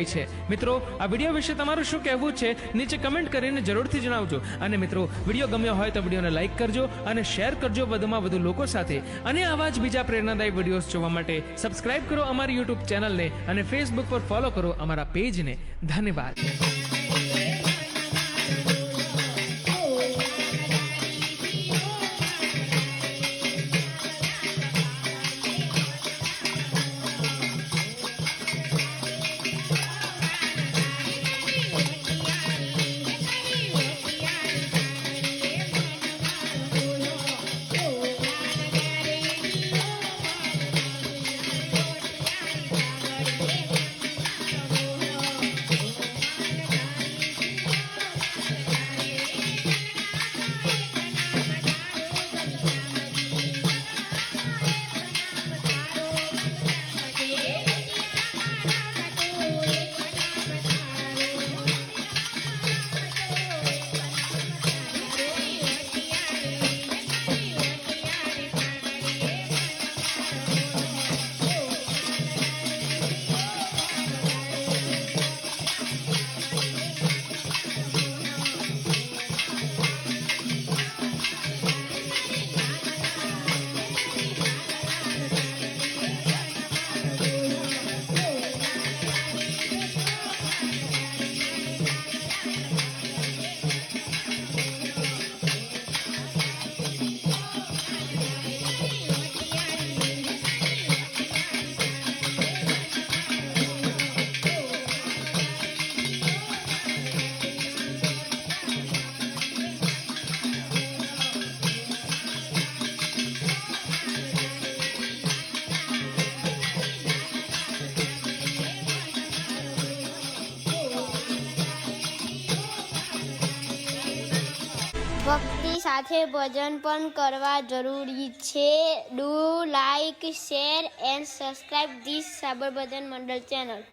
છે મિત્રો આ વિડિયો વિશે તમારું શું કહેવું છે નીચે કમેન્ટ કરીને જરૂરથી જણાવજો અને મિત્રો વિડિયો ગમ્યો હોય તો વિડિયોને લાઈક કરજો અને શેર કરજો વધુમાં વધુ લોકો સાથે અને આવા જ બીજા પ્રેરણાદાયી વિડિયોઝ જોવા માટે સબસ્ક્રાઇબ કરો અમારી YouTube ચેનલને અને Facebook પર ફોલો કરો અમારા પેજને ધન્યવાદ। ભક્તિ સાથે ભજન પણ કરવા જરૂરી છે। Do like share and subscribe this Sabar ભજન મંડળ ચેનલ।